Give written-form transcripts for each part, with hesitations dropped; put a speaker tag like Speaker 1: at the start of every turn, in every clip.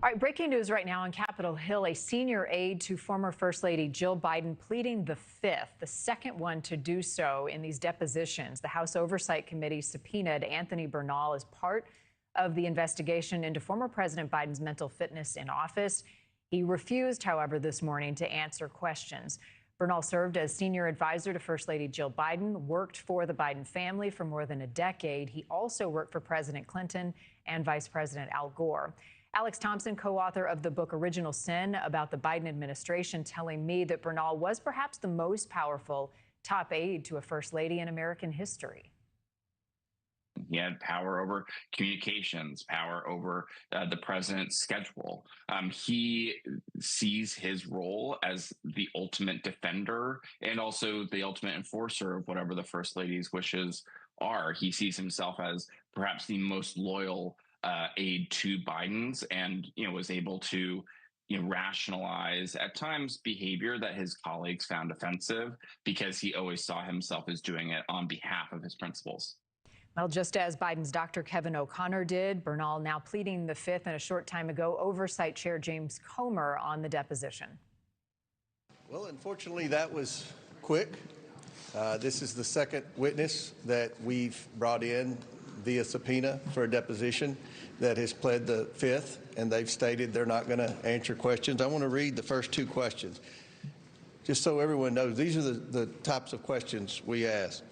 Speaker 1: All right, breaking news right now on Capitol Hill. A senior aide to former First Lady Jill Biden pleading the fifth, the second one to do so in these depositions. The House Oversight Committee subpoenaed Anthony Bernal as part of the investigation into former President Biden's mental fitness in office. He refused, however, this morning to answer questions. Bernal served as senior advisor to First Lady Jill Biden, worked for the Biden family for more than a decade. He also worked for President Clinton and Vice President Al Gore. Alex Thompson, co-author of the book Original Sin about the Biden administration, telling me that Bernal was perhaps the most powerful top aide to a first lady in American history.
Speaker 2: He had power over communications, power over the president's schedule. He sees his role as the ultimate defender and also the ultimate enforcer of whatever the first lady's wishes are. He sees himself as perhaps the most loyal aide to Biden's, and was able to rationalize at times behavior that his colleagues found offensive because he always saw himself as doing it on behalf of his principles.
Speaker 1: Well, just as Biden's Dr. Kevin O'Connor did, Bernal now pleading the fifth, and a short time ago, Oversight Chair James Comer on the deposition.
Speaker 3: Well, unfortunately, that was quick. This is the second witness that we've brought in via subpoena for a deposition that has pled the fifth, and they've stated they're not going to answer questions. I want to read the first two questions, just so everyone knows. These are the types of questions we ask.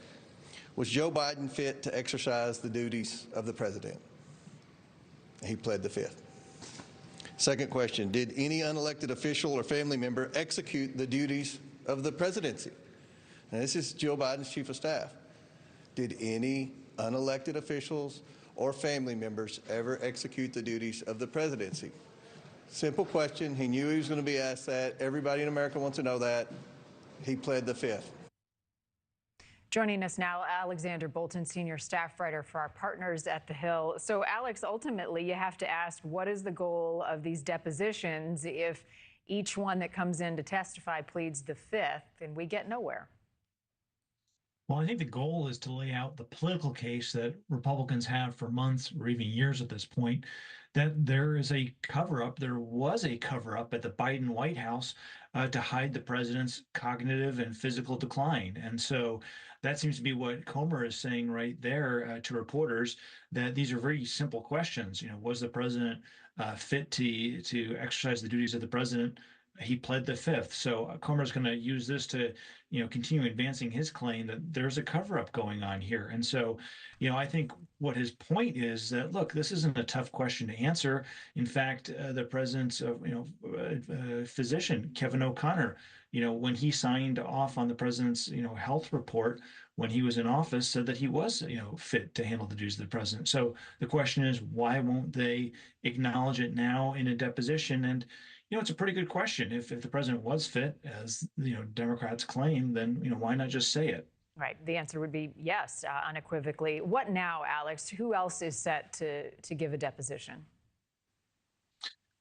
Speaker 3: Was Joe Biden fit to exercise the duties of the president? He pled the fifth. Second question, did any unelected official or family member execute the duties of the presidency? Now, this is Jill Biden's chief of staff. Did any unelected officials or family members ever execute the duties of the presidency? Simple question. He knew he was going to be asked that. Everybody in America wants to know that. He pled the fifth.
Speaker 1: Joining us now, Alexander Bolton, senior staff writer for our partners at The Hill. So, Alex, ultimately, you have to ask, what is the goal of these depositions if each one that comes in to testify pleads the fifth and we get nowhere?
Speaker 4: Well, I think the goal is to lay out the political case that Republicans have for months or even years at this point, that there is a cover-up, there was a cover-up at the Biden White House to hide the president's cognitive and physical decline. And so that seems to be what Comer is saying right there to reporters, that these are very simple questions. Was the president fit to exercise the duties of the president? He pled the fifth. So Comer is going to use this to, continue advancing his claim that there's a cover-up going on here. And so, I think what his point is that, look, this isn't a tough question to answer. In fact, the president's, physician, Kevin O'Connor, when he signed off on the president's, health report when he was in office, said that he was, fit to handle the duties of the president. So the question is, why won't they acknowledge it now in a deposition? And it's a pretty good question. If the president was fit, as Democrats claim, then why not just say it?
Speaker 1: Right. The answer would be yes, unequivocally. What now, Alex? Who else is set to give a deposition?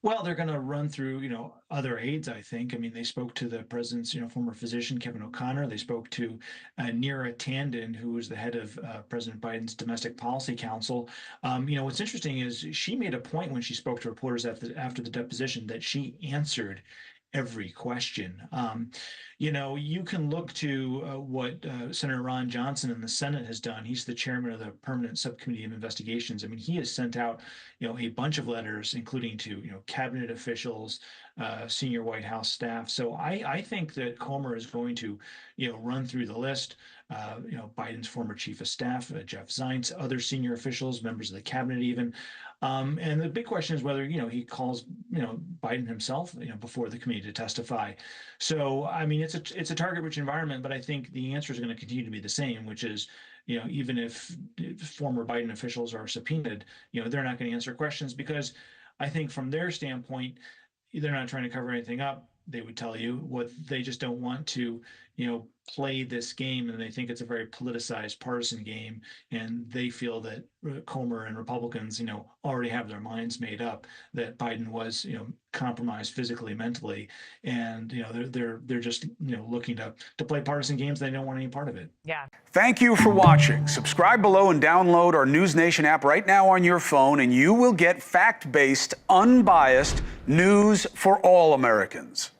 Speaker 4: Well, they're going to run through, other aides, I think. I mean, they spoke to the president's, former physician, Kevin O'Connor. They spoke to Neera Tanden, who was the head of President Biden's Domestic Policy Council. What's interesting is she made a point when she spoke to reporters after the deposition that she answered every question. You can look to what Senator Ron Johnson in the Senate has done. He's the chairman of the Permanent Subcommittee of Investigations. I mean, he has sent out, a bunch of letters, including to, cabinet officials, senior White House staff. So I think that Comer is going to, run through the list. Biden's former chief of staff, Jeff Zients, other senior officials, members of the cabinet even. And the big question is whether, he calls, Biden himself, before the committee to testify. So, I mean, it's a target-rich environment, but I think the answer is going to continue to be the same, which is, even if former Biden officials are subpoenaed, they're not going to answer questions because I think from their standpoint, they're not trying to cover anything up. They would tell you what they just don't want to, play this game, and they think it's a very politicized, partisan game, and they feel that Comer and Republicans, already have their minds made up that Biden was, compromised physically, mentally, and they're just looking to play partisan games. They don't want any part of it.
Speaker 1: Yeah.
Speaker 5: Thank you for watching. Subscribe below and download our News Nation app right now on your phone, and you will get fact-based, unbiased news for all Americans.